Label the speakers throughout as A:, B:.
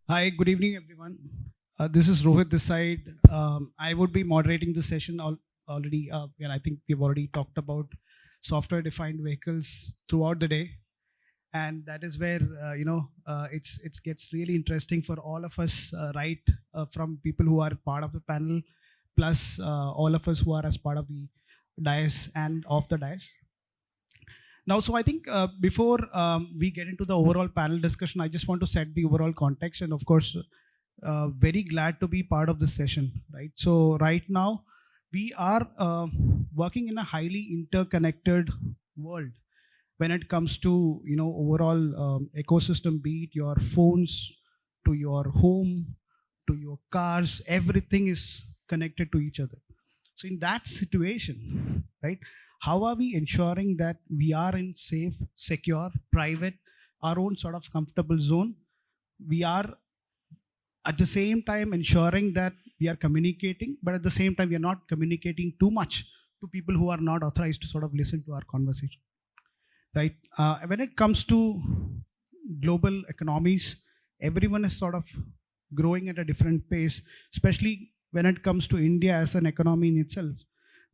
A: Hi, good evening, everyone. This is Rohit this side. I would be moderating the session already, and I think we've already talked about software-defined vehicles throughout the day, and that is where it gets really interesting for all of us, right? From people who are part of the panel, plus all of us who are as part of the dais and off the dais. Now, so I think before we get into the overall panel discussion, I just want to set the overall context, and of course, very glad to be part of this session, right? So right now, we are working in a highly interconnected world when it comes to overall ecosystem, be it your phones to your home to your cars, everything is connected to each other. So in that situation, right, how are we ensuring that we are in safe, secure, private, our own sort of comfortable zone? We are at the same time ensuring that we are communicating, but at the same time we are not communicating too much to people who are not authorized to sort of listen to our conversation, right? When it comes to global economies, everyone is sort of growing at a different pace, especially when it comes to India as an economy in itself.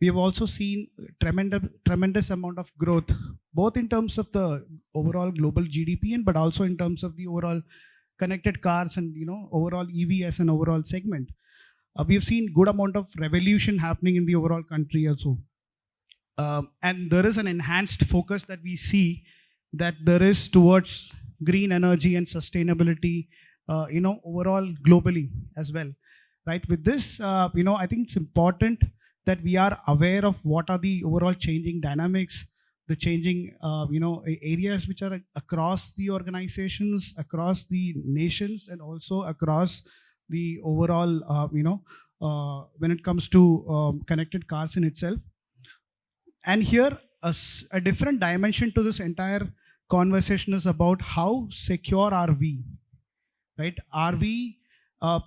A: We have also seen tremendous amount of growth, both in terms of the overall global GDP and but also in terms of the overall connected cars and overall EV as an overall segment. We have seen good amount of revolution happening in the overall country also, and there is an enhanced focus that we see that there is towards green energy and sustainability, overall globally as well, right? With this, I think it's important that we are aware of what are the overall changing dynamics, the changing areas which are across the organizations, across the nations, and also across the overall when it comes to connected cars in itself. And here a different dimension to this entire conversation is about how secure are we, right? Are we uh,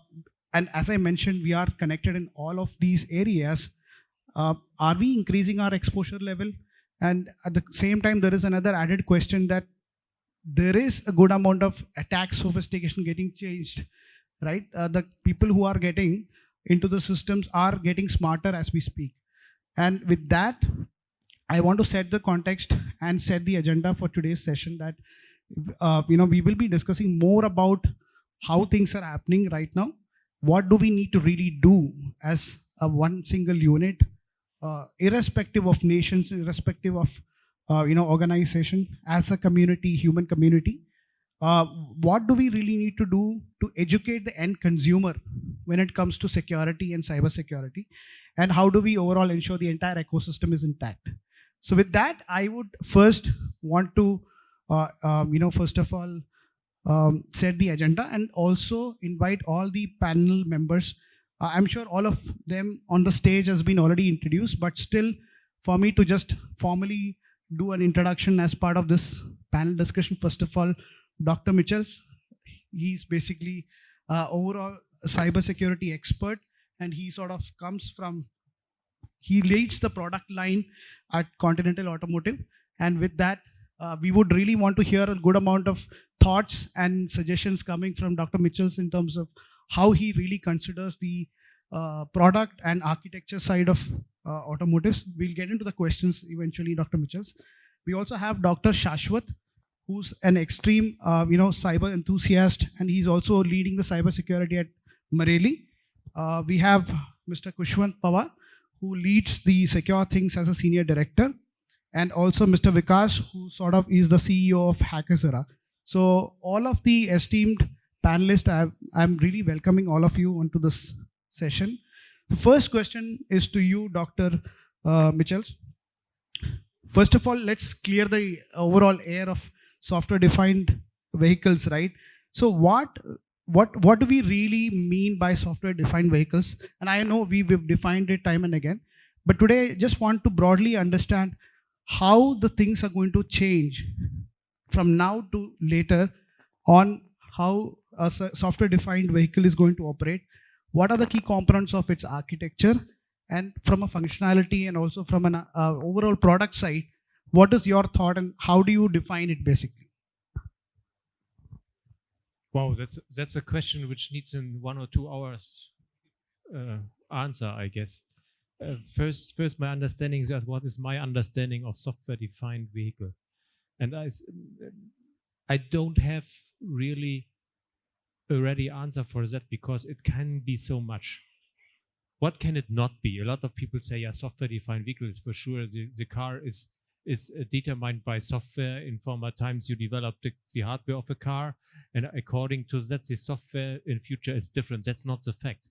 A: and as I mentioned, we are connected in all of these areas. Are we increasing our exposure level? And at the same time, there is another added question that there is a good amount of attack sophistication getting changed, right? The people who are getting into the systems are getting smarter as we speak. And with that, I want to set the context and set the agenda for today's session that we will be discussing more about how things are happening right now. What do we need to really do as a one single unit, irrespective of nations, irrespective of organization, as a community, human community? What do we really need to do to educate the end consumer when it comes to security and cyber security, and how do we overall ensure the entire ecosystem is intact? So with that, I would first want to first of all set the agenda and also invite all the panel members. I'm sure all of them on the stage has been already introduced, but still for me to just formally do an introduction as part of this panel discussion. First of all, Dr. Michels, he's basically overall a cybersecurity expert, and he sort of comes from, he leads the product line at Continental Automotive. And with that, we would really want to hear a good amount of thoughts and suggestions coming from Dr. Michels in terms of how he really considers the product and architecture side of automotives. We'll get into the questions eventually, Dr. Michels. We also have Dr. Shashwat, who's an extreme, cyber enthusiast, and he's also leading the cybersecurity at Marelli. We have Mr. Khushwant Pawar, who leads the SecureThings as a senior director, and also Mr. Vikash, who sort of is the CEO of HackersEra. So all of the esteemed panelists, I'm really welcoming all of you onto this session. The first question is to you, Dr. Michels. First of all, let's clear the overall air of software-defined vehicles, right? So what do we really mean by software-defined vehicles? And I know we've defined it time and again, but today I just want to broadly understand how the things are going to change from now to later on, how a software-defined vehicle is going to operate, what are the key components of its architecture, and from a functionality and also from an overall product side, what is your thought and how do you define it basically?
B: Wow, that's a question which needs in 1 or 2 hours answer, I guess. First, my understanding is what is my understanding of software-defined vehicle, and I don't have really a ready answer for that because it can be so much. What can it not be? A lot of people say, yeah, software-defined vehicle is for sure. The car is determined by software. In former times, you developed the hardware of a car, and according to that, the software in future is different. That's not the fact.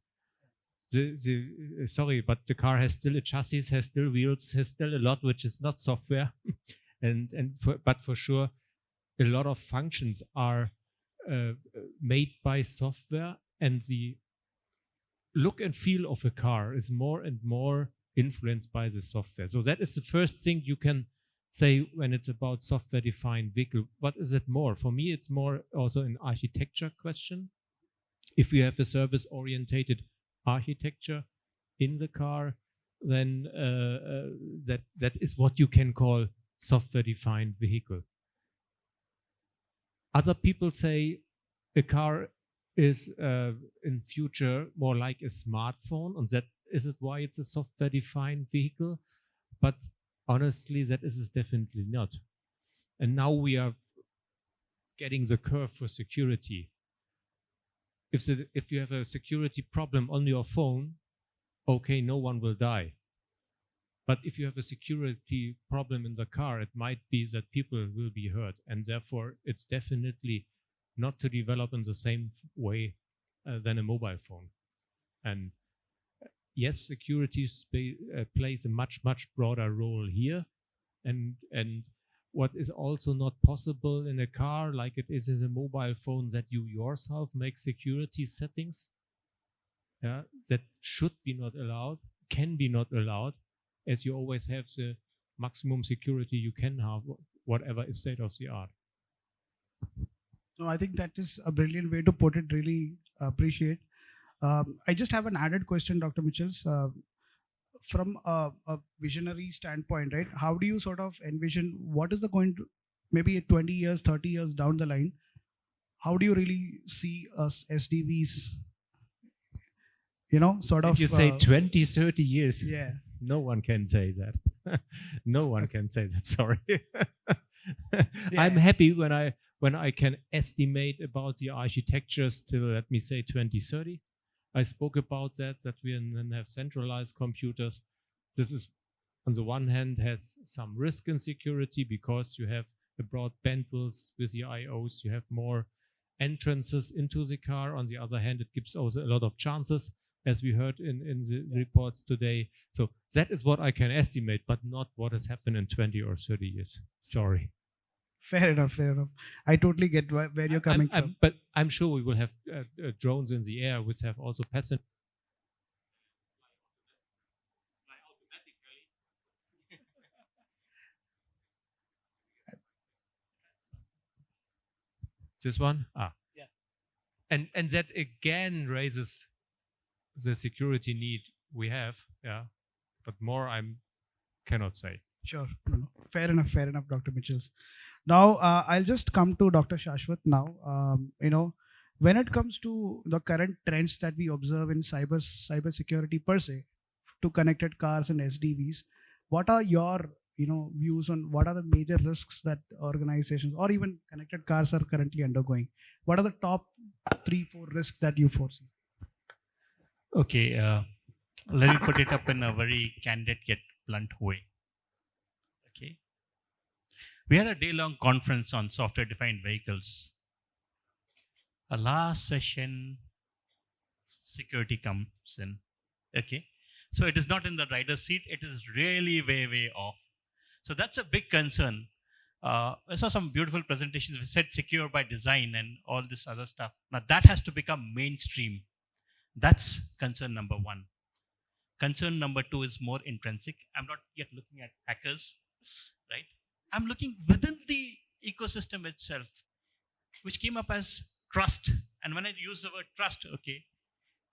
B: Sorry, but the car has still a chassis, has still wheels, has still a lot which is not software, but for sure, a lot of functions are made by software, and the look and feel of a car is more and more influenced by the software. So that is the first thing you can say when it's about software-defined vehicle. What is it more? For me, it's more also an architecture question. If you have a service-orientated architecture in the car, then that is what you can call software-defined vehicle. Other people say a car is in future more like a smartphone, and that is it why it's a software-defined vehicle. But honestly, that is definitely not. And now we are getting the curve for security. If you have a security problem on your phone, okay, no one will die. But if you have a security problem in the car, it might be that people will be hurt, and therefore it's definitely not to develop in the same way than a mobile phone. And yes, security plays a much broader role here, and what is also not possible in a car like it is in a mobile phone, that you yourself make security settings. Yeah, that should be not allowed, can be not allowed, as you always have the maximum security you can have, whatever is state of the art.
A: No, I think that is a brilliant way to put it. Really appreciate. I just have an added question, Dr. Michels. From a visionary standpoint, right? How do you sort of envision what is the going to maybe 20 years, 30 years down the line? How do you really see us SDVs? Sort of.
B: If you say 20, 30 years,
A: yeah.
B: No one can say that. No one can say that. Sorry. I'm happy when I can estimate about the architectures till, let me say, 2030. I spoke about that we then have centralized computers. This is, on the one hand, has some risk in security because you have a broad bandwidth with the IOs. You have more entrances into the car. On the other hand, it gives also a lot of chances, as we heard in the reports today. So that is what I can estimate, but not what has happened in 20 or 30 years. Sorry.
A: Fair enough. I totally get where you're coming from.
B: But I'm sure we will have drones in the air which have also passengers. This one? Yeah. And that again raises the security need we have. Yeah. But more I cannot say.
A: Sure. No. Fair enough, Dr. Michels. Now, I'll just come to Dr. Shashwat now. When it comes to the current trends that we observe in cybersecurity per se, to connected cars and SDVs, what are your views on what are the major risks that organizations or even connected cars are currently undergoing? What are the top 3-4 risks that you foresee?
C: Okay, let me put it up in a very candid yet blunt way. Okay, we had a day-long conference on software-defined vehicles. A last session, security comes in. Okay, so it is not in the driver's seat. It is really way off. So that's a big concern. I saw some beautiful presentations. We said secure by design and all this other stuff. Now that has to become mainstream. That's concern number one. Concern number two is more intrinsic. I'm not yet looking at hackers, right? I'm looking within the ecosystem itself, which came up as trust. And when I use the word trust, okay,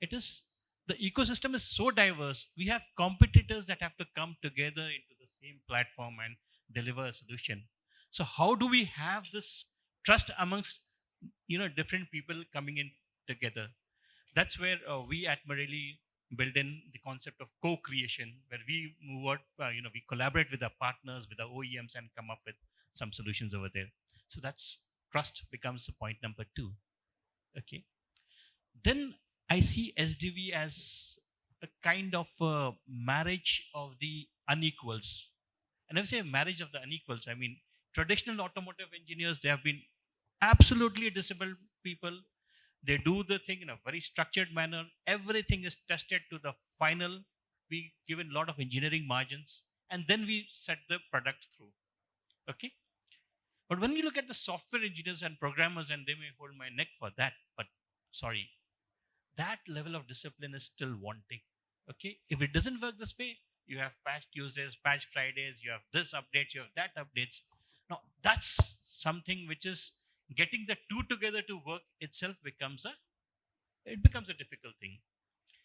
C: it is the ecosystem is so diverse. We have competitors that have to come together into the same platform and deliver a solution. So how do we have this trust amongst different people coming in together. That's where we at Marelli build in the concept of co-creation, where we move out, we collaborate with our partners, with our OEMs, and come up with some solutions over there. So that's trust becomes point number 2. Okay. Then I see SDV as a kind of a marriage of the unequals. And when I say marriage of the unequals, I mean traditional automotive engineers, they have been absolutely disabled people. They do the thing in a very structured manner. Everything is tested to the final. We give in a lot of engineering margins, and then we set the product through. Okay. But when you look at the software engineers and programmers, and they may hold my neck for that, but sorry, that level of discipline is still wanting. Okay. If it doesn't work this way, you have patch Tuesdays, patch Fridays, you have this updates, you have that updates. Now, that's something which is getting the two together to work itself becomes a difficult thing.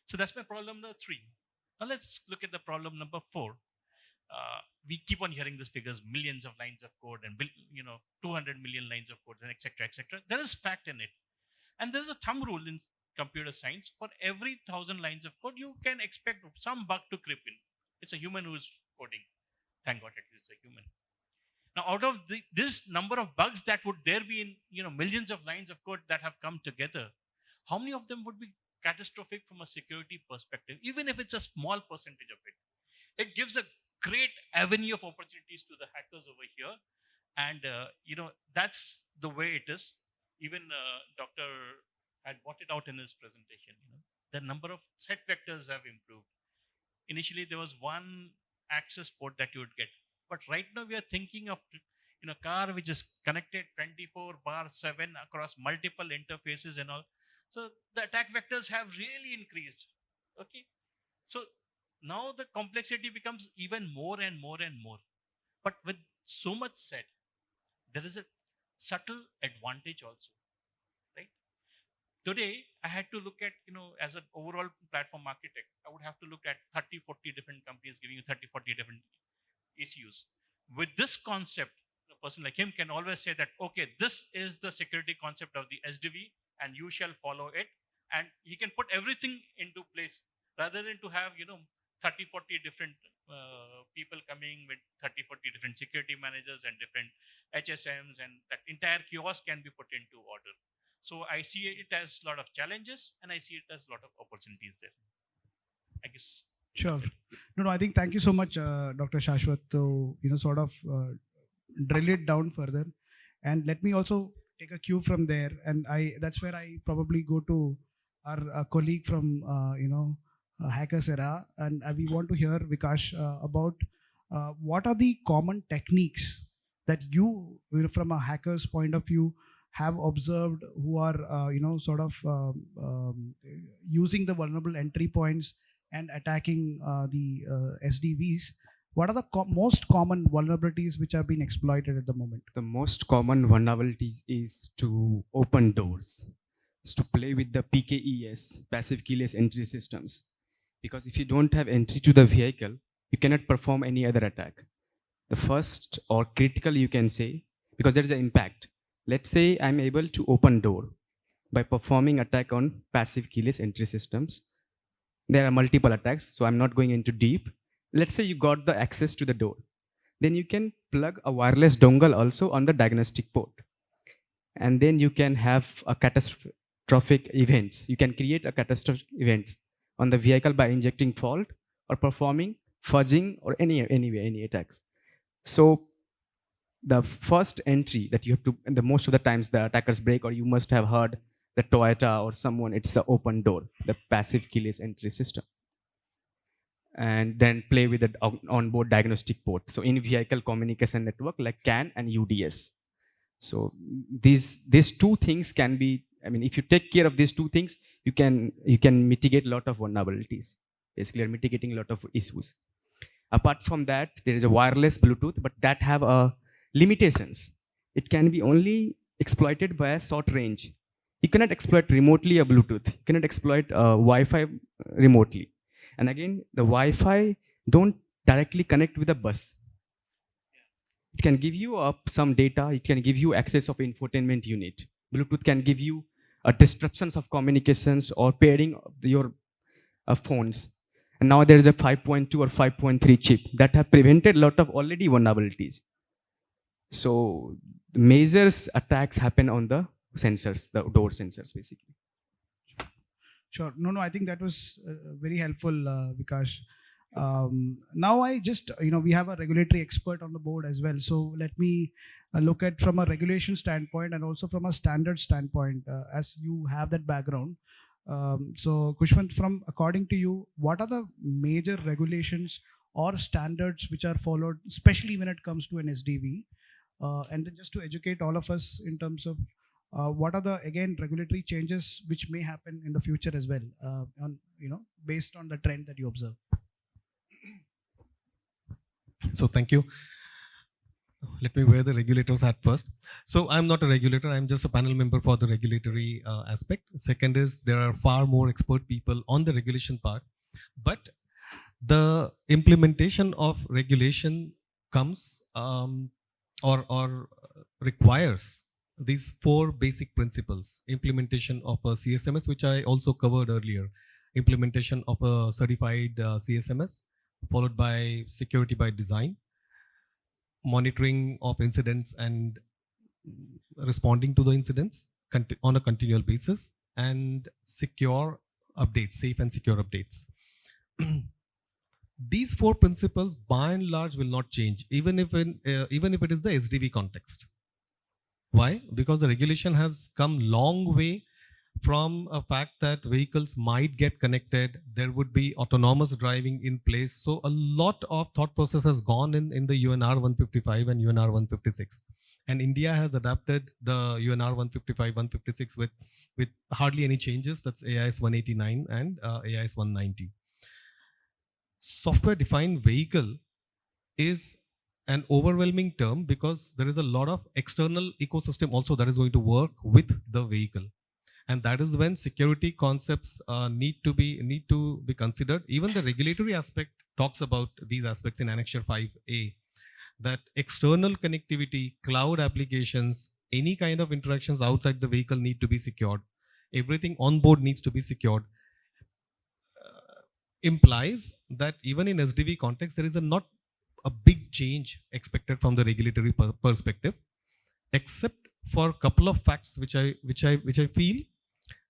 C: So that's my problem number 3. Now let's look at the problem number 4. We keep on hearing these figures, millions of lines of code and 200 million lines of code and etc. etc. There is fact in it, and there's a thumb rule in computer science: for every 1,000 lines of code, you can expect some bug to creep in. It's a human who's coding. Thank God, at least a human. Now, out of this number of bugs that would there be in millions of lines of code that have come together, how many of them would be catastrophic from a security perspective? Even if it's a small percentage of it gives a great avenue of opportunities to the hackers over here, and that's the way it is. Even Dr. had brought it out in his presentation. The number of threat vectors have improved. Initially, there was one access port that you would get. But right now we are thinking of a car which is connected 24/7 across multiple interfaces and all. So the attack vectors have really increased. Okay. So now the complexity becomes even more and more and more. But with so much said, there is a subtle advantage also. Right? Today, I had to look at, as an overall platform architect, I would have to look at 30, 40 different companies giving you 30, 40 different ECUs. With this concept, a person like him can always say that, okay, this is the security concept of the SDV and you shall follow it. And he can put everything into place rather than to have, 30, 40 different people coming with 30, 40 different security managers and different HSMs, and that entire kiosk can be put into order. So I see it as a lot of challenges and I see it as a lot of opportunities there. I guess.
A: Sure. No, I think thank you so much, Dr. Shashwat, to sort of drill it down further. And let me also take a cue from there. And that's where I probably go to our colleague from HackersEra, and we want to hear Vikash about what are the common techniques that you, from a hacker's point of view, have observed, who are using the vulnerable entry points and attacking the SDVs. What are the most common vulnerabilities which have been exploited at the moment?
D: The most common vulnerabilities is to open doors, is to play with the PKES, passive keyless entry systems. Because if you don't have entry to the vehicle, you cannot perform any other attack. The first or critical, you can say, because there is an impact. Let's say I'm able to open door by performing attack on passive keyless entry systems. There are multiple attacks, so I'm not going into deep. Let's say you got the access to the door. Then you can plug a wireless dongle also on the diagnostic port. And then you can have a catastrophic events. You can create a catastrophic events on the vehicle by injecting fault or performing fudging or any attacks. So the first entry that you have to, and the most of the times the attackers break, or you must have heard the Toyota or someone, it's the open door, the passive keyless entry system. And then play with the onboard diagnostic port. So in-vehicle communication network like CAN and UDS. So these two things can be, if you take care of these two things, you can mitigate a lot of vulnerabilities. Basically, you're mitigating a lot of issues. Apart from that, there is a wireless Bluetooth, but that have limitations. It can be only exploited by a short range. You cannot exploit remotely a Bluetooth. You cannot exploit Wi-Fi remotely. And again, the Wi-Fi don't directly connect with the bus. It can give you some data. It can give you access of infotainment unit. Bluetooth can give you disruptions of communications or pairing of your phones. And now there is a 5.2 or 5.3 chip that have prevented a lot of already vulnerabilities. So the major attacks happen on the sensors, the door sensors, basically.
A: Sure. No, I think that was very helpful, Vikash. Now I just, we have a regulatory expert on the board as well. So let me look at from a regulation standpoint and also from a standard standpoint, as you have that background. So Khushwant, from according to you, what are the major regulations or standards which are followed, especially when it comes to an SDV? And then just to educate all of us in terms of what are the again regulatory changes which may happen in the future as well, on based on the trend that you observe.
E: So thank you. Let me wear the regulator's hat first. So I'm not a regulator. I'm just a panel member for the regulatory aspect. Second is there are far more expert people on the regulation part, but the implementation of regulation comes or requires these four basic principles: implementation of a CSMS, which I also covered earlier, implementation of a certified CSMS, followed by security by design, monitoring of incidents and responding to the incidents on a continual basis, and secure updates, safe and secure updates. These four principles by and large will not change, even if it is the SDV context. Why? Because the regulation has come long way from a fact that vehicles might get connected, there would be autonomous driving in place. So a lot of thought process has gone in the UNR 155 and UNR 156. And India has adapted the UNR 155, 156 with hardly any changes. That's AIS 189 and AIS 190. Software-defined vehicle is an overwhelming term because there is a lot of external ecosystem also that is going to work with the vehicle. And that is when security concepts need to be considered. Even the regulatory aspect talks about these aspects in Annexure 5A, that external connectivity, cloud applications, any kind of interactions outside the vehicle need to be secured. Everything on board needs to be secured. Implies that even in SDV context, there is not a big change expected from the regulatory perspective, except for a couple of facts which I feel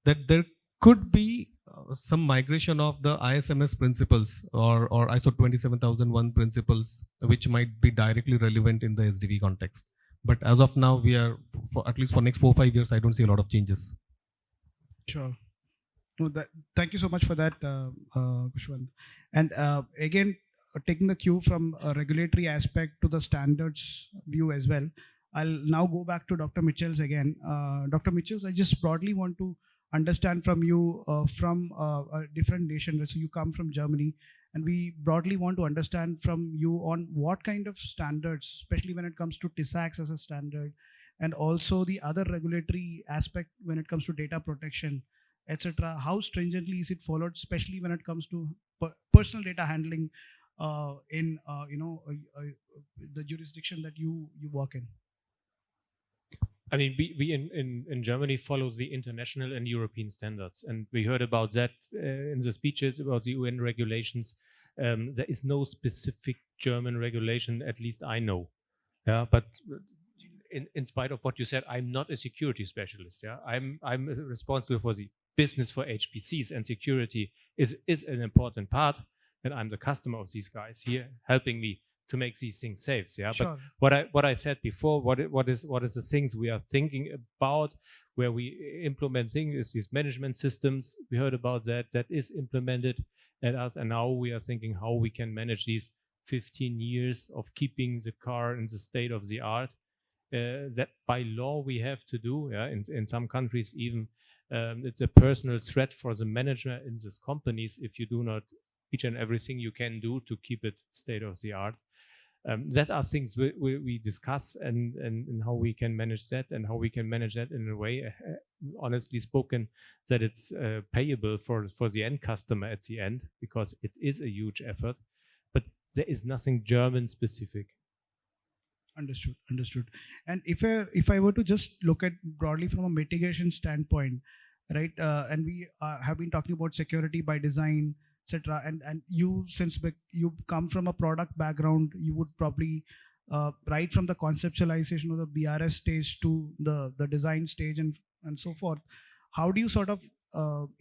E: that there could be some migration of the ISMS principles or ISO 27001 principles, which might be directly relevant in the SDV context. But as of now, we are, at least for next 4-5 years, I don't see a lot of changes.
A: Sure. No, thank you so much for that, Khushwant. And again, taking the cue from a regulatory aspect to the standards view as well, I'll now go back to Dr. Michels again. Dr. Michels, I just broadly want to understand from you from a different nation. So you come from Germany, and we broadly want to understand from you on what kind of standards, especially when it comes to TISAX as a standard, and also the other regulatory aspect when it comes to data protection, etc. How stringently is it followed, especially when it comes to personal data handling in the jurisdiction that you work in?
B: I mean, we in Germany follows the international and European standards, and we heard about that in the speeches about the UN regulations. There is no specific German regulation, at least I know. Yeah, but in spite of what you said, I'm not a security specialist. Yeah, I'm responsible for the business for HPCs, and security is an important part, and I'm the customer of these guys here, helping me to make these things safe. Yeah,
A: Sure.
B: But what I said before, what is the things we are thinking about where we implement things is these management systems. We heard about that is implemented at us, and now we are thinking how we can manage these 15 years of keeping the car in the state of the art. That by law we have to do. Yeah, in some countries even it's a personal threat for the manager in these companies if you do not each and everything you can do to keep it state of the art. That are things we discuss and how we can manage that, and how we can manage that in a way, honestly spoken, that it's payable for the end customer at the end, because it is a huge effort, but there is nothing German specific.
A: Understood. And if I were to just look at broadly from a mitigation standpoint, right? And we have been talking about security by design, etc. And you, since you come from a product background, you would probably right from the conceptualization of the BRS stage to the design stage and so forth. How do you sort of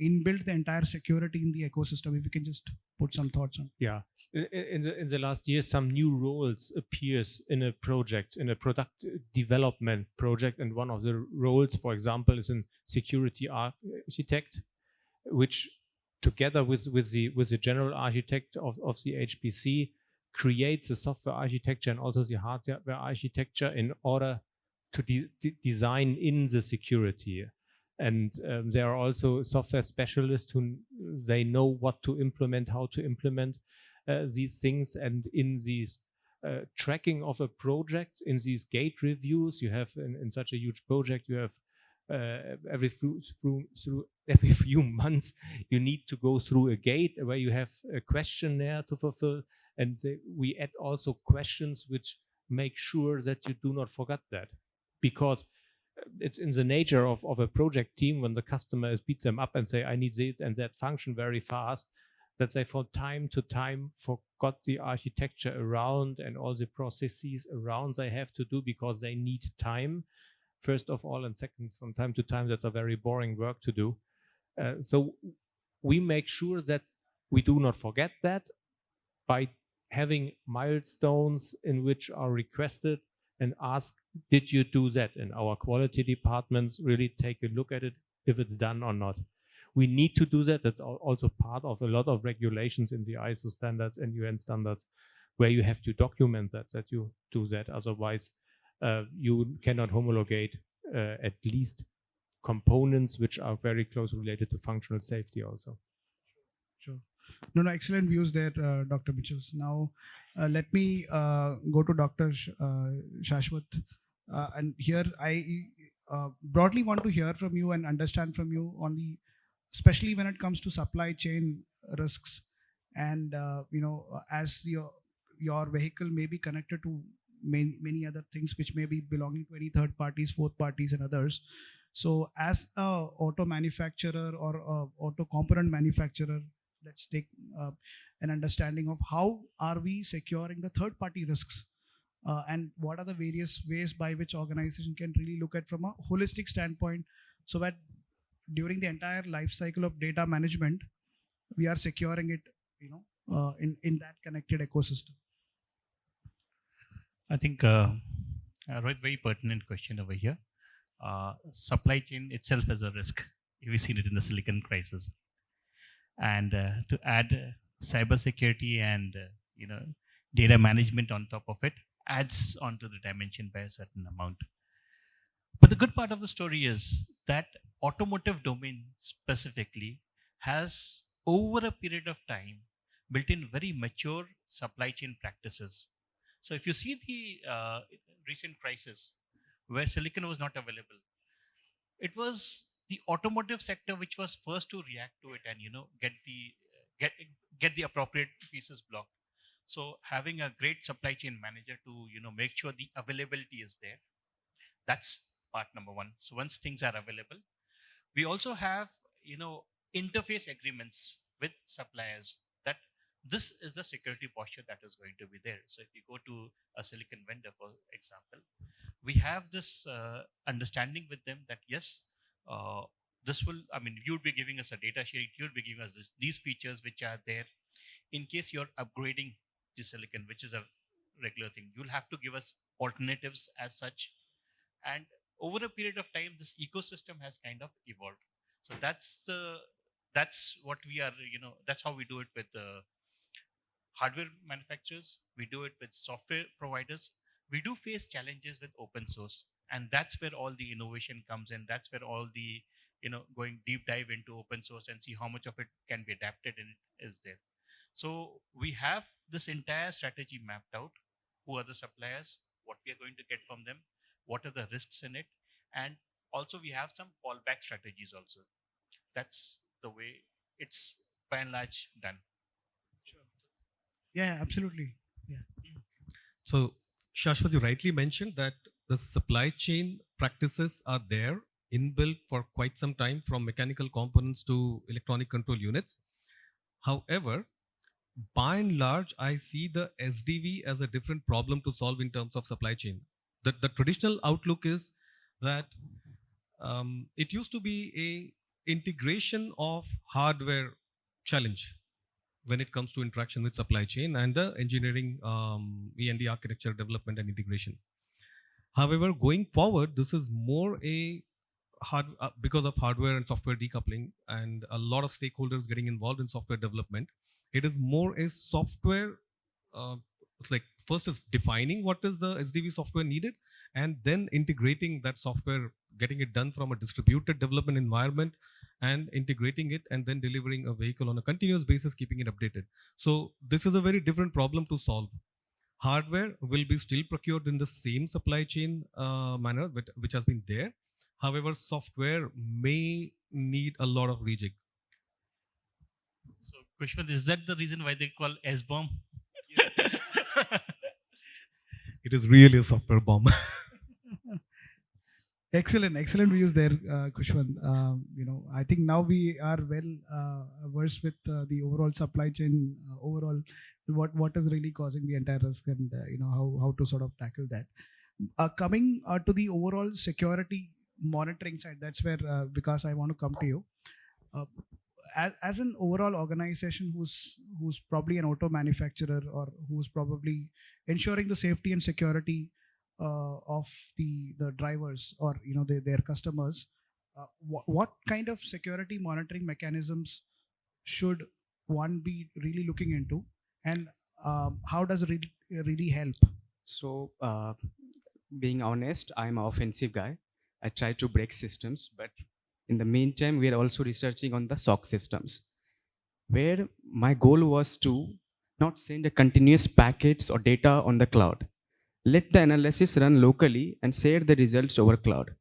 A: inbuild the entire security in the ecosystem? If you can just put some thoughts on.
B: Yeah, in the last years, some new roles appears in a project, in a product development project, and one of the roles, for example, is a security architect, which together with the general architect of the HPC creates the software architecture and also the hardware architecture in order to design in the security. And there are also software specialists who they know what to implement, how to implement these things. And in these tracking of a project, in these gate reviews, you have in such a huge project, you have every few months, you need to go through a gate where you have a questionnaire to fulfill. And we add also questions which make sure that you do not forget that, because it's in the nature of a project team when the customer beats them up and say, I need this and that function very fast, that they from time to time forgot the architecture around and all the processes around they have to do because they need time, first of all, and second, from time to time, that's a very boring work to do. So we make sure that we do not forget that by having milestones in which are requested and ask, did you do that? And our quality departments really take a look at it, if it's done or not. We need to do that. That's also part of a lot of regulations in the ISO standards and UN standards, where you have to document that you do that. Otherwise, you cannot homologate at least components which are very closely related to functional safety also.
A: Sure. No, excellent views there, Dr. Michels. Now, let me go to Dr. Shashwat. And here I broadly want to hear from you and understand from you on the, especially when it comes to supply chain risks. And, as your vehicle may be connected to many other things which may be belonging to any third parties, fourth parties, and others. So as a auto manufacturer or a auto component manufacturer, let's take an understanding of how are we securing the third party risks, and what are the various ways by which organization can really look at from a holistic standpoint, so that during the entire life cycle of data management, we are securing it, in that connected ecosystem.
C: I think Rohit, very pertinent question over here. Supply chain itself is a risk. We've seen it in the silicon crisis, and to add cybersecurity and data management on top of it adds onto the dimension by a certain amount. But the good part of the story is that automotive domain specifically has, over a period of time, built in very mature supply chain practices. So if you see the recent crisis where silicon was not available, it was the automotive sector which was first to react to it and get the appropriate pieces blocked. So having a great supply chain manager to make sure the availability is there, that's part number one. So once things are available, we also have interface agreements with suppliers that this is the security posture that is going to be there. So if you go to a silicon vendor, for example, we have this understanding with them that yes, this will, you'll be giving us a data sheet, you'll be giving us these features which are there. In case you're upgrading the silicon, which is a regular thing, you'll have to give us alternatives as such. And over a period of time, this ecosystem has kind of evolved. So that's what we are, that's how we do it with hardware manufacturers. We do it with software providers. We do face challenges with open source, and that's where all the innovation comes in. That's where all the going deep dive into open source and see how much of it can be adapted and is there. So we have this entire strategy mapped out. Who are the suppliers? What we are going to get from them? What are the risks in it? And also we have some fallback strategies also. That's the way it's by and large done.
A: Sure. Yeah, absolutely. Yeah.
E: So Shashwat, you rightly mentioned that the supply chain practices are there inbuilt for quite some time, from mechanical components to electronic control units. However, by and large, I see the SDV as a different problem to solve in terms of supply chain. The traditional outlook is that it used to be a integration of hardware challenge when it comes to interaction with supply chain and the engineering E&D architecture development and integration. However, going forward, this is more a because of hardware and software decoupling and a lot of stakeholders getting involved in software development. It is more a software, uh, like first is defining what is the SDV software needed, and then integrating that software, getting it done from a distributed development environment and integrating it, and then delivering a vehicle on a continuous basis, keeping it updated. So this is a very different problem to solve. Hardware will be still procured in the same supply chain manner which has been there. However, software may need a lot of rejig.
C: So, Khushwant, is that the reason why they call S-bomb?
E: It is really a software bomb.
A: Excellent views there, Khushwant. I think now we are well versed with the overall supply chain, overall what is really causing the entire risk, and how to sort of tackle that. Coming to the overall security monitoring side, that's where Vikas, I want to come to you. As an overall organization who's probably an auto manufacturer, or who's probably ensuring the safety and security of the drivers, or their customers, what kind of security monitoring mechanisms should one be really looking into, and how does it really help?
D: So, being honest, I'm an offensive guy. I try to break systems, but in the meantime, we are also researching on the SOC systems, where my goal was to not send a continuous packets or data on the cloud. Let the analysis run locally and share the results over cloud.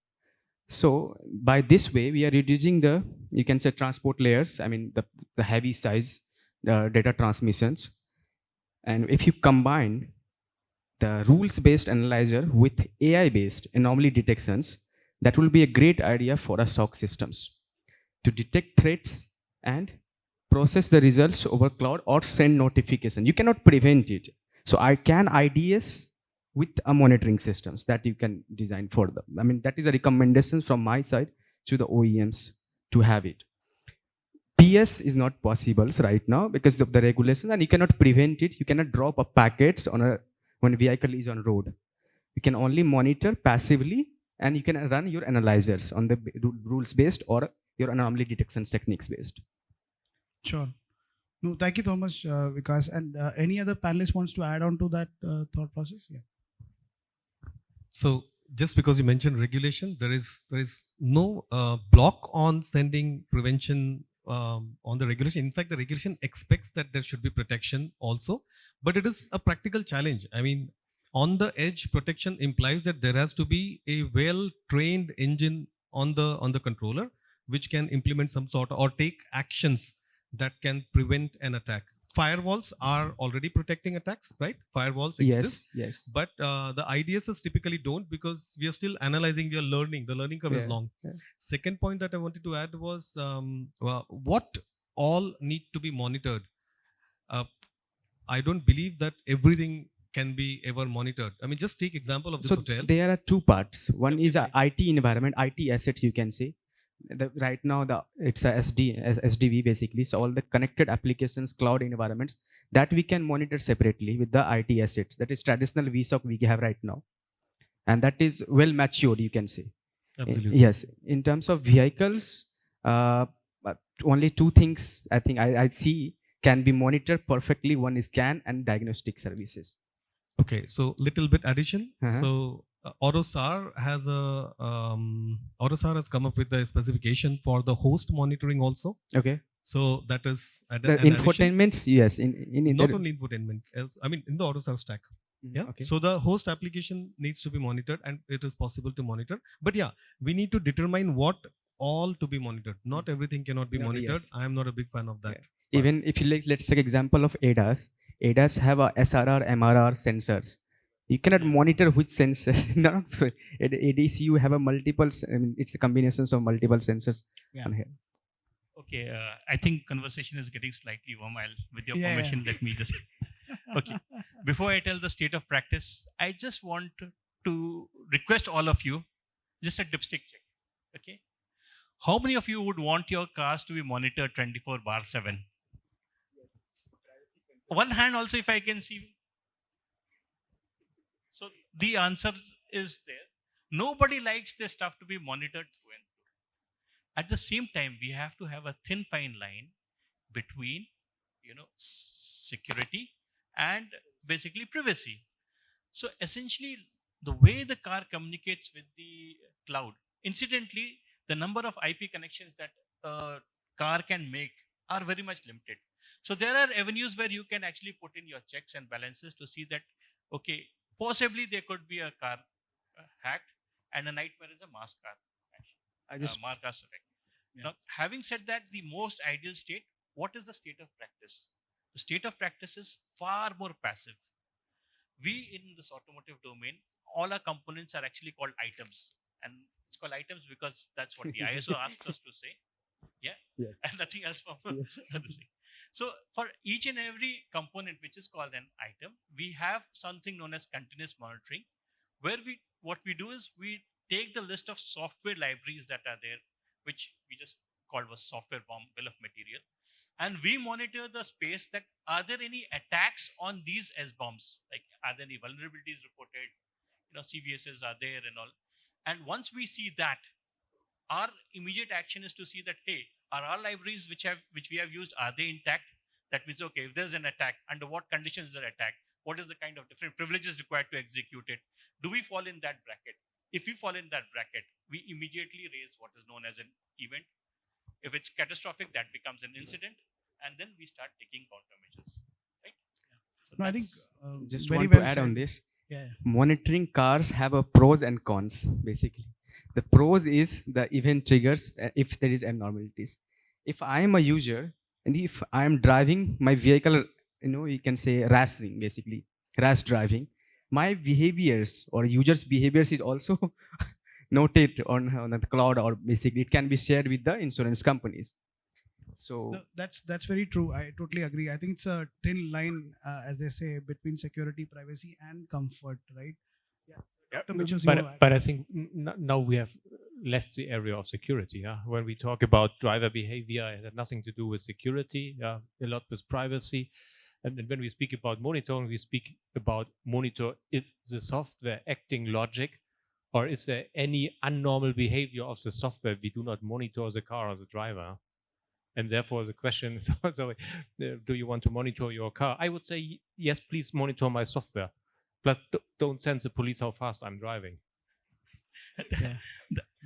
D: So by this way, we are reducing the, you can say, transport layers, I mean the heavy size data transmissions. And if you combine the rules-based analyzer with AI-based anomaly detections, that will be a great idea for our SOC systems to detect threats and process the results over cloud or send notification. You cannot prevent it. So I can IDS with a monitoring systems that you can design for them. I mean, that is a recommendation from my side to the OEMs to have it. PS is not possible right now because of the regulation, and you cannot prevent it. You cannot drop a packets on when a vehicle is on road. You can only monitor passively, and you can run your analyzers on the rules based or your anomaly detections techniques based.
A: Sure. No, thank you so much, Vikas. And any other panelist wants to add on to that thought process? Yeah.
E: So just because you mentioned regulation, there is no block on sending prevention on the regulation. In fact, the regulation expects that there should be protection also, but it is a practical challenge. I mean, on the edge, protection implies that there has to be a well-trained engine on the controller, which can implement some sort of, or take actions that can prevent an attack. Firewalls are already protecting attacks, right? Firewalls exist.
D: Yes.
E: But the IDSs typically don't, because we are still analyzing, we are learning. The learning curve is long.
D: Yeah.
E: Second point that I wanted to add was what all need to be monitored. I don't believe that everything can be ever monitored. I mean, just take example of this hotel.
D: There are two parts. One is a
E: Okay.
D: IT environment, IT assets, you can say. Right now, it's a SDV basically. So all the connected applications, cloud environments that we can monitor separately with the IT assets. That is traditional VSOC we have right now, and that is well matured, you can say.
E: Absolutely.
D: Yes. In terms of vehicles, only two things I think I see can be monitored perfectly. One is CAN and diagnostic services.
E: Okay, so little bit addition.
D: Uh-huh.
E: So AutoSAR has AutoSAR has come up with a specification for the host monitoring also.
D: Okay.
E: So that is
D: The
E: an
D: infotainments, yes.
E: not only infotainment, else I mean in the AutoSAR stack. Yeah.
D: Okay.
E: So the host application needs to be monitored, and it is possible to monitor. But yeah, we need to determine what all to be monitored. Not everything cannot be monitored.
D: Yes.
E: I am not a big fan of that.
D: Yeah. Even if you let's take example of ADAS. ADAS have a SRR, MRR sensors. You cannot monitor which sensors. No, sorry. At ADC, you have a multiple. I mean, it's a combination of multiple sensors
A: Yeah.
D: on here.
C: Okay, I think conversation is getting slightly warm. With your
A: Yeah, yeah.
C: permission, let me just. Okay. Before I tell the state of practice, I just want to request all of you just a dipstick check. Okay. How many of you would want your cars to be monitored 24/7? One hand also, if I can see. So the answer is there. Nobody likes their stuff to be monitored through and through. At the same time, we have to have a thin, fine line between, security and basically privacy. So essentially, the way the car communicates with the cloud, incidentally, the number of IP connections that a car can make are very much limited. So there are avenues where you can actually put in your checks and balances to see that, okay, possibly there could be a car hacked, and a nightmare is a mass car.
D: I just
C: Mass car select.
A: Yeah.
C: Now, having said that, the most ideal state, what is the state of practice? The state of practice is far more passive. We in this automotive domain, all our components are actually called items, and it's called items because that's what the ISO asks us to say. Yeah,
D: Yeah.
C: and nothing else from
D: Yes.
C: the same. So for each and every component which is called an item, we have something known as continuous monitoring, where what we do is we take the list of software libraries that are there, which we just called was software bomb bill of material, and we monitor the space that are there any attacks on these SBOMs, like are there any vulnerabilities reported, CVSs are there and all. And once we see that, our immediate action is to see that, hey, are our libraries which we have used, are they intact? That means, okay, if there's an attack, under what conditions is the attack? What is the kind of different privileges required to execute it? Do we fall in that bracket? If we fall in that bracket, we immediately raise what is known as an event. If it's catastrophic, that becomes an incident, and then we start taking countermeasures. Right? So
A: No, I think
D: just
A: very
D: want to
A: well
D: add on
A: said.
D: this.
A: Yeah.
D: Monitoring cars have a pros and cons, basically. The pros is the event triggers if there is abnormalities. If I am a user and if I am driving my vehicle, you can say racing, basically, rash driving, my behaviors or users' behaviors is also noted on the cloud, or basically it can be shared with the insurance companies. So
A: No, that's very true. I totally agree. I think it's a thin line, as they say, between security, privacy, and comfort, right? Yeah. Dr. Michels, you have
B: But I think now we have left the area of security. Yeah? When we talk about driver behavior, it had nothing to do with security, a lot with privacy. And then when we speak about monitoring, we speak about monitor if the software acting logic, or is there any abnormal behavior of the software we do not monitor the car or the driver. And therefore the question is also, do you want to monitor your car? I would say, yes, please monitor my software, but don't send the police how fast I'm driving.
A: Yeah.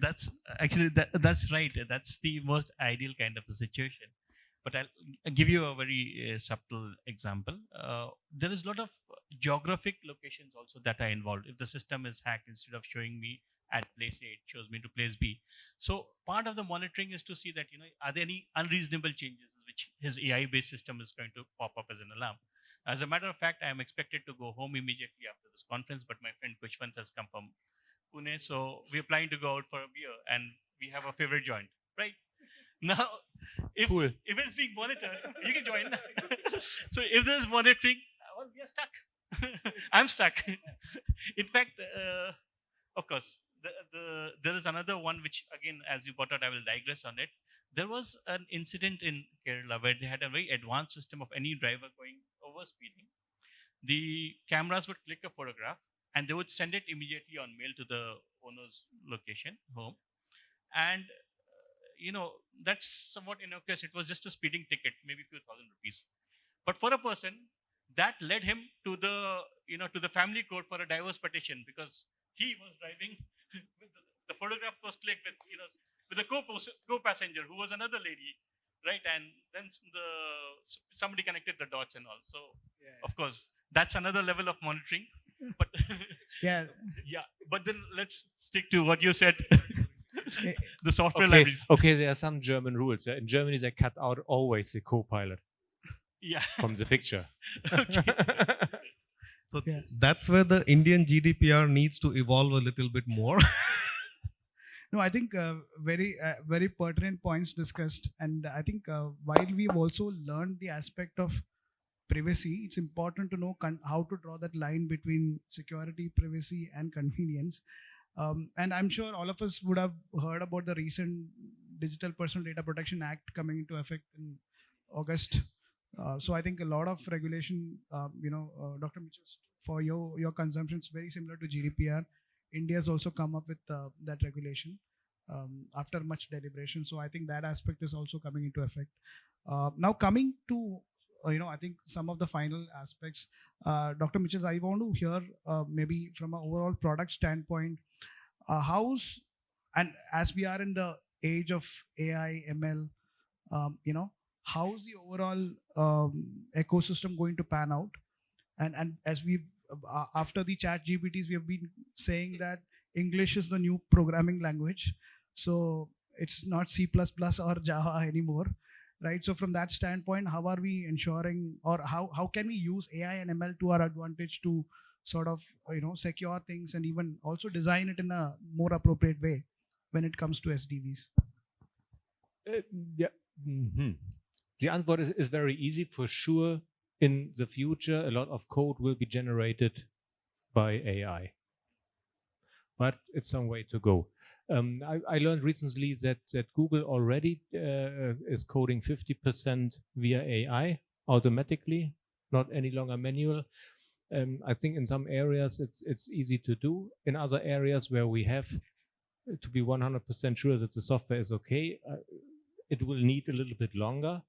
C: That's actually that's right. That's the most ideal kind of a situation. But I'll give you a very subtle example. There is a lot of geographic locations also that are involved. If the system is hacked, instead of showing me at place A, it shows me to place B. So part of the monitoring is to see that, are there any unreasonable changes which his AI-based system is going to pop up as an alarm. As a matter of fact, I am expected to go home immediately after this conference, but my friend Khushwant has come from Pune, so we're planning to go out for a beer, and we have a favorite joint, right? Now, if it's being monitored, you can join. So if there's monitoring, well, we are stuck. I'm stuck. In fact, of course, there is another one which, again, as you brought out, I will digress on it. There was an incident in Kerala where they had a very advanced system of any driver going over speeding. The cameras would click a photograph and they would send it immediately on mail to the owner's location, home. And that's somewhat innocuous. It was just a speeding ticket, maybe a few thousand rupees. But for a person, that led him to the family court for a divorce petition, because he was driving with the photograph was clicked with a co-passenger who was another lady, right? And then somebody connected the dots and all. So of course, that's another level of monitoring. But
A: Yeah.
C: But then let's stick to what you said. The software
B: Okay,
C: libraries.
B: okay, there are some German rules. In Germany, they cut out always the co-pilot
C: Yeah.
B: from the picture.
C: Okay.
E: So
A: Yeah.
E: that's where the Indian GDPR needs to evolve a little bit more.
A: No, I think very pertinent points discussed, and I think while we've also learned the aspect of privacy, it's important to know how to draw that line between security, privacy, and convenience. And I'm sure all of us would have heard about the recent Digital Personal Data Protection Act coming into effect in August. So I think a lot of regulation, Dr. Michels, for your consumption is very similar to GDPR. India has also come up with that regulation after much deliberation. So I think that aspect is also coming into effect. Now coming to I think some of the final aspects, Dr. Michels, I want to hear maybe from an overall product standpoint, how's and as we are in the age of AI, ML, how's the overall ecosystem going to pan out? And as we after the chat GPTs, we have been saying that English is the new programming language, so it's not C++ or Java anymore, right? So from that standpoint, how are we ensuring, or how can we use AI and ML to our advantage to sort of secure things and even also design it in a more appropriate way when it comes to SDVs?
B: Yeah. The answer is very easy. For sure, in the future, a lot of code will be generated by AI. But it's some way to go. I learned recently that Google already is coding 50% via AI automatically, not any longer manual. I think in some areas it's easy to do. In other areas where we have to be 100% sure that the software is okay, it will need a little bit longer,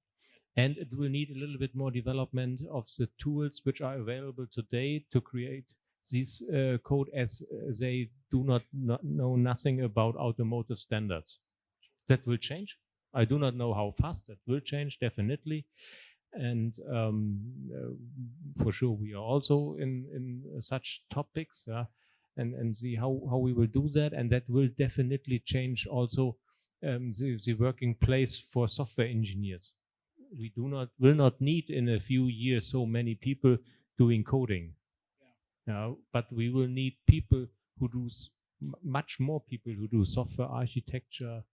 B: and it will need a little bit more development of the tools which are available today to create these code, as they do not know nothing about automotive standards. That will change. I do not know how fast that will change, definitely. And for sure, we are also in such topics, and see how we will do that. And that will definitely change also the working place for software engineers. We will not need in a few years so many people doing coding. But we will need people who do much more people who do software architecture,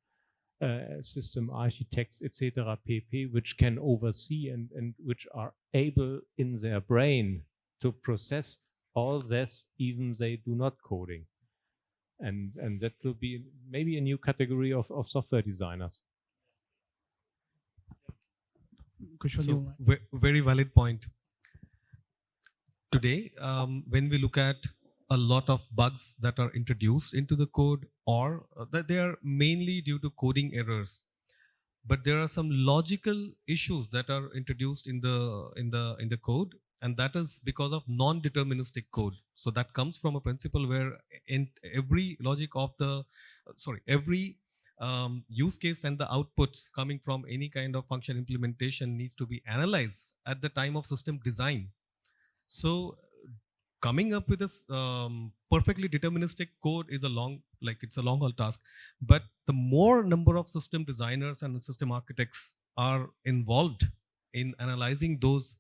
B: system architects, etc. pp, which can oversee and which are able in their brain to process all this, even they do not coding. And that will be maybe a new category of software designers.
A: Khushwant,
E: So, very valid point. Today, when we look at a lot of bugs that are introduced into the code, or that they are mainly due to coding errors, but there are some logical issues that are introduced in the code, and that is because of non-deterministic code. So that comes from a principle where in every logic of the every use case and the outputs coming from any kind of function implementation needs to be analyzed at the time of system design. So coming up with this perfectly deterministic code is a long haul task. But the more number of system designers and system architects are involved in analyzing those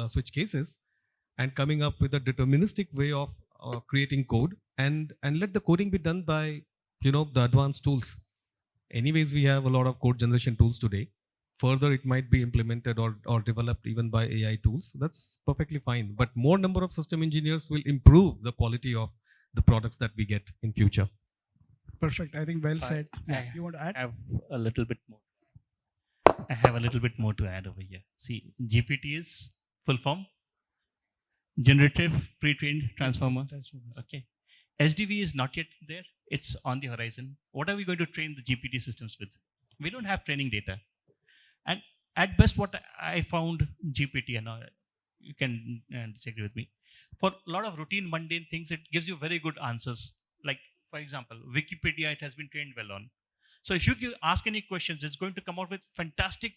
E: switch cases and coming up with a deterministic way of creating code, and let the coding be done by the advanced tools. Anyways, we have a lot of code generation tools today. Further, it might be implemented or developed even by AI tools. That's perfectly fine. But more number of system engineers will improve the quality of the products that we get in future.
A: Perfect. I think well said. You want to add?
C: I have a little bit more. I have a little bit more to add over here. See, GPT is full form, generative pre-trained transformer. Okay. SDV is not yet there. It's on the horizon. What are we going to train the GPT systems with? We don't have training data. And at best, what I found GPT, and you can disagree with me, for a lot of routine, mundane things, it gives you very good answers. Like, for example, Wikipedia, it has been trained well on. So if you ask any questions, it's going to come out with fantastic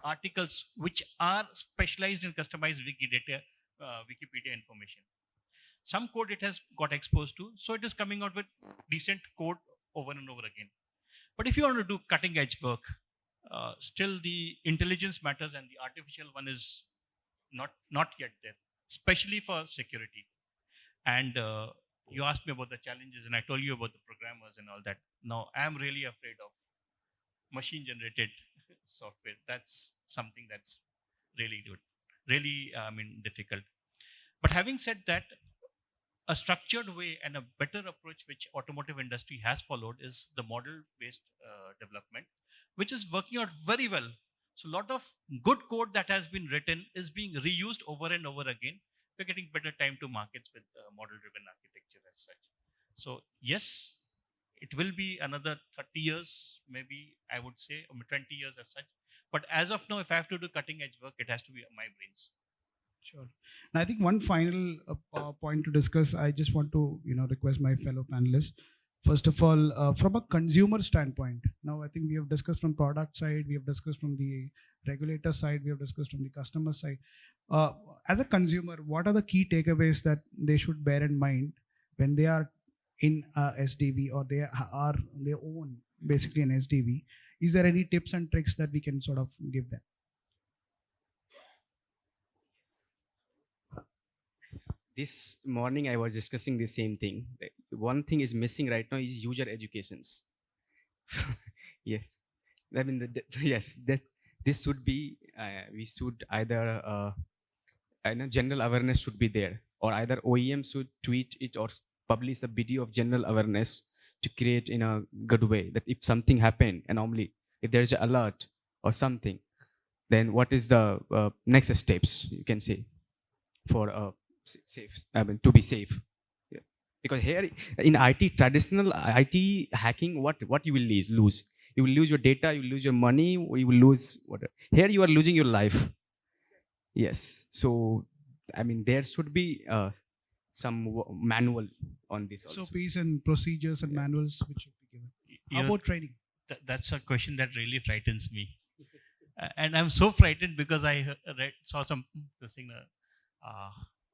C: articles which are specialized in customized Wikipedia information. Some code it has got exposed to, so it is coming out with decent code over and over again. But if you want to do cutting edge work, still the intelligence matters, and the artificial one is not yet there. especially for security. And you asked me about the challenges, and I told you about the programmers and all that. Now, I'm really afraid of machine generated software. That's something that's really good, really, difficult. But having said that, a structured way and a better approach which automotive industry has followed is the model based development, which is working out very well. So a lot of good code that has been written is being reused over and over again. We're getting better time to markets with model driven architecture as such. So yes, it will be another 30 years, maybe I would say, or 20 years as such. But as of now, if I have to do cutting edge work, it has to be my brains.
A: Sure. And I think one final point to discuss, I just want to, request my fellow panelists. First of all, from a consumer standpoint, now I think we have discussed from product side, we have discussed from the regulator side, we have discussed from the customer side. As a consumer, what are the key takeaways that they should bear in mind when they are in a SDV or they are they own basically an SDV? Is there any tips and tricks that we can sort of give them?
D: This morning I was discussing the same thing. One thing is missing right now is user educations. Yes, I mean, yes, that this should be. We should either, general awareness should be there, or either OEM should tweet it or publish a video of general awareness to create in a good way that if something happened anomaly, if there is an alert or something, then what is the next steps you can say for safe, to be safe. Yeah. Because here in IT, traditional IT hacking, what you will lose? You will lose your data, you will lose your money, or you will lose whatever. Here you are losing your life. Yes. So there should be some manual on this also.
A: SOPs and procedures and manuals which should be given. How about training?
C: That's a question that really frightens me. And I'm so frightened because I saw some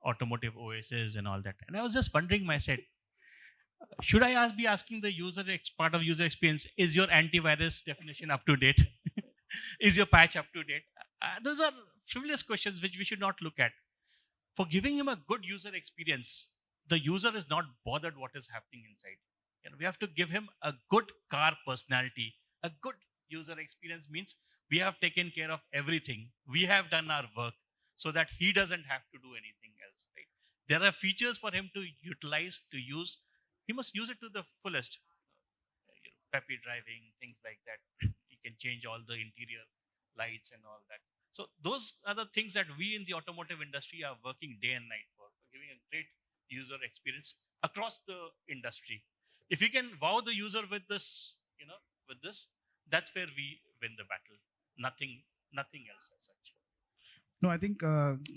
C: automotive OSs and all that. And I was just wondering myself, should I be asking the part of user experience, is your antivirus definition up to date? Is your patch up to date? Those are frivolous questions which we should not look at. For giving him a good user experience, the user is not bothered what is happening inside. We have to give him a good car personality. A good user experience means we have taken care of everything. We have done our work so that he doesn't have to do anything else. Right? There are features for him to utilize, to use. He must use it to the fullest. Peppy driving, things like that. He can change all the interior lights and all that. So those are the things that we in the automotive industry are working day and night for giving a great user experience across the industry. If we can wow the user with this, that's where we win the battle. Nothing else as such.
A: No, I think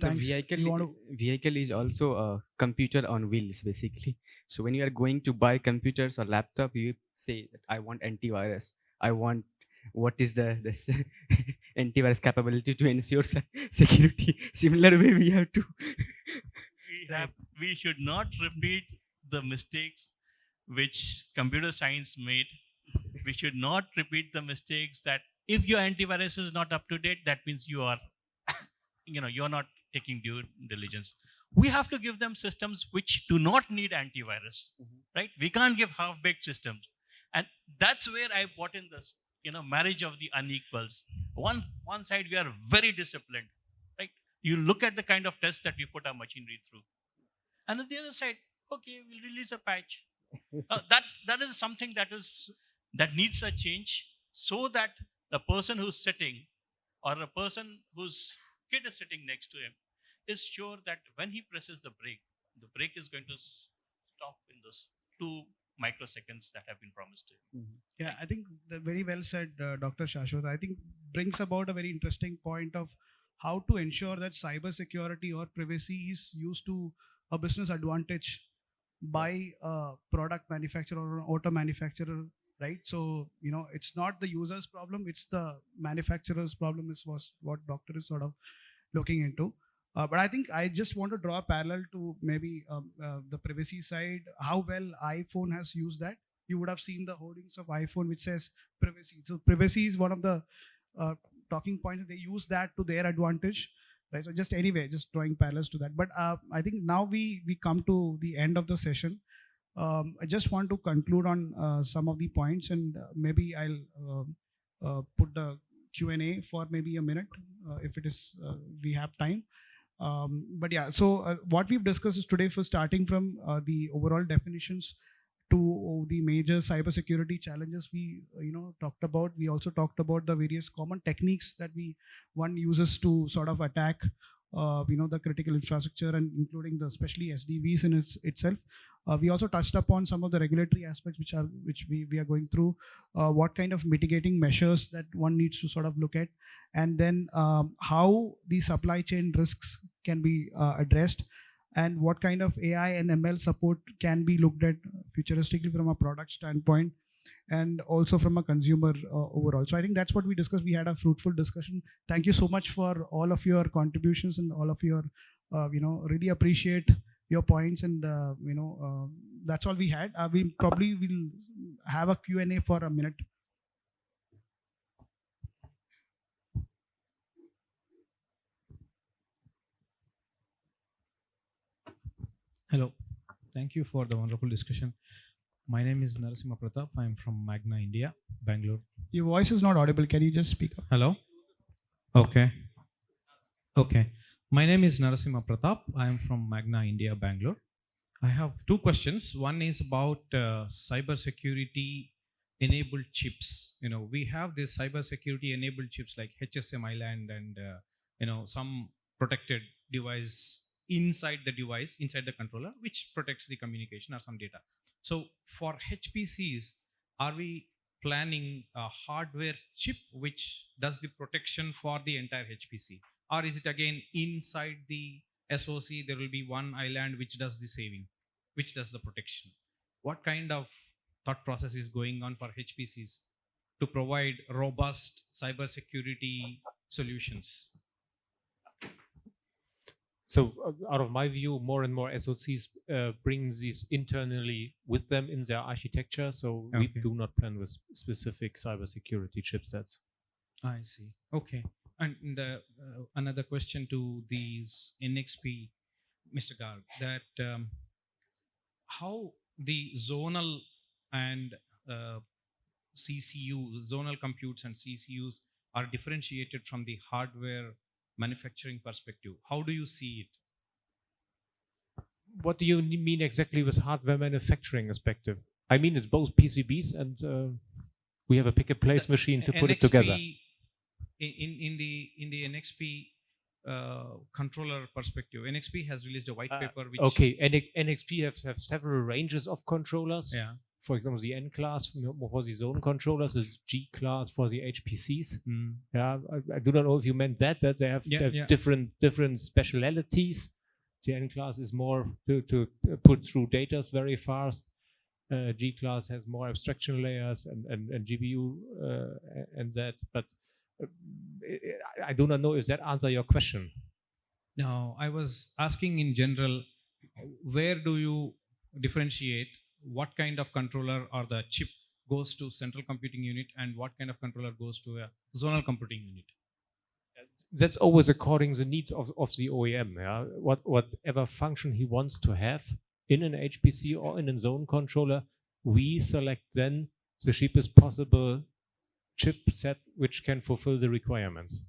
A: thanks.
D: The vehicle is also a computer on wheels, basically. So when you are going to buy computers or laptop, you say that I want antivirus. I want what is the antivirus capability to ensure security. Similar way, we have to.
C: We should not repeat the mistakes which computer science made. We should not repeat the mistakes that if your antivirus is not up to date, that means you are, you're not taking due diligence. We have to give them systems which do not need antivirus, right? We can't give half-baked systems. And that's where I brought in this, marriage of the unequals. One side, we are very disciplined, right? You look at the kind of tests that we put our machinery through. And on the other side, okay, we'll release a patch. That is something that needs a change so that the person who's sitting or a person whose kid is sitting next to him is sure that when he presses the brake is going to stop in those 2 microseconds that have been promised to him.
A: Yeah, I think very well said, Dr. Shashwat. I think brings about a very interesting point of how to ensure that cybersecurity or privacy is used to a business advantage by a product manufacturer or an auto manufacturer, right? So, it's not the user's problem, it's the manufacturer's problem is what doctor is sort of looking into. But I think I just want to draw a parallel to maybe the privacy side, how well iPhone has used that. You would have seen the hoardings of iPhone which says privacy. So privacy is one of the talking points. They use that to their advantage. right? So just anyway, just drawing parallels to that. But I think now we come to the end of the session. I just want to conclude on some of the points, and maybe I'll put the Q&A for maybe a minute if it is we have time. But yeah, so what we've discussed is today, for starting from the overall definitions to the major cybersecurity challenges we talked about. We also talked about the various common techniques that one uses to sort of attack the critical infrastructure, and including the especially SDVs in itself. We also touched upon some of the regulatory aspects which we are going through, what kind of mitigating measures that one needs to sort of look at, and then how the supply chain risks can be addressed, and what kind of AI and ML support can be looked at futuristically from a product standpoint, and also from a consumer overall. So I think that's what we discussed. We had a fruitful discussion. Thank you so much for all of your contributions and all of your, really appreciate your points, and that's all we had. We probably will have a Q&A for a minute.
F: Hello, thank you for the wonderful discussion. My name is Narasimha Pratap. I am from Magna, India, Bangalore.
A: Your voice is not audible. Can you just speak up?
F: Hello? Okay. Okay. My name is Narasimha Pratap. I am from Magna, India, Bangalore. I have two questions. One is about cybersecurity enabled chips. We have this cybersecurity enabled chips like HSM Island and some protected device inside the device, inside the controller, which protects the communication or some data. So for HPCs, are we planning a hardware chip which does the protection for the entire HPC? Or is it again inside the SoC, there will be one island which does the saving, which does the protection? What kind of thought process is going on for HPCs to provide robust cybersecurity solutions?
B: So out of my view, more and more SoCs bring these internally with them in their architecture. So we do not plan with specific cybersecurity chipsets.
F: I see. Okay. And another question to these NXP, Mr. Garg, that how the zonal and zonal computes and CCUs are differentiated from the hardware manufacturing perspective. How do you see it?
B: What do you mean exactly with hardware manufacturing perspective? I mean, it's both PCBs and we have a pick-and-place machine to put it together.
F: In the NXP controller perspective, NXP has released a white paper which...
B: Okay, NXP have several ranges of controllers.
F: Yeah.
B: For example, the N class for the zone controllers is G class for the HPCs. Yeah, I do not know if you meant that they have, different specialities. The N class is more to put through data very fast. G class has more abstraction layers and GPU and that. But I do not know if that answers your question.
F: No, I was asking in general, where do you differentiate what kind of controller or the chip goes to central computing unit and what kind of controller goes to a zonal computing unit?
B: That's always according to the needs of the OEM. Yeah? Whatever function he wants to have in an HPC or in a zone controller, we select then the cheapest possible chipset which can fulfill the requirements.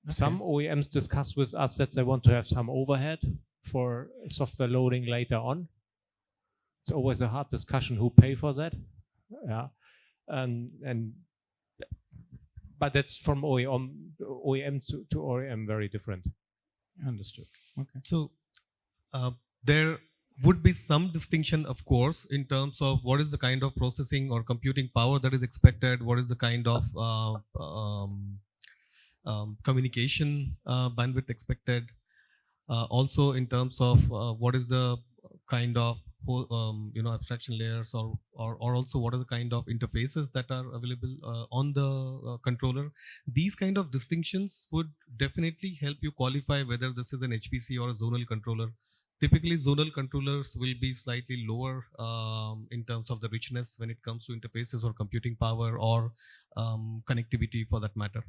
B: Okay. Some OEMs discuss with us that they want to have some overhead for software loading later on. It's always a hard discussion who pay for that. Yeah, but that's from OEM to OEM very different.
F: Understood. Okay.
E: So there would be some distinction, of course, in terms of what is the kind of processing or computing power that is expected, what is the kind of communication bandwidth expected, also in terms of what is the kind of abstraction layers or also what are the kind of interfaces that are available on the controller. These kind of distinctions would definitely help you qualify whether this is an HPC or a zonal controller. Typically, zonal controllers will be slightly lower in terms of the richness when it comes to interfaces or computing power or connectivity for that matter.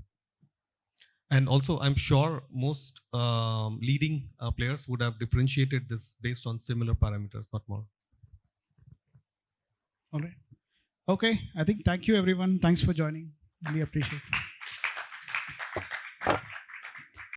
E: And also, I'm sure most leading players would have differentiated this based on similar parameters, not more.
A: All right. Okay. I think thank you, everyone. Thanks for joining. Really appreciate it.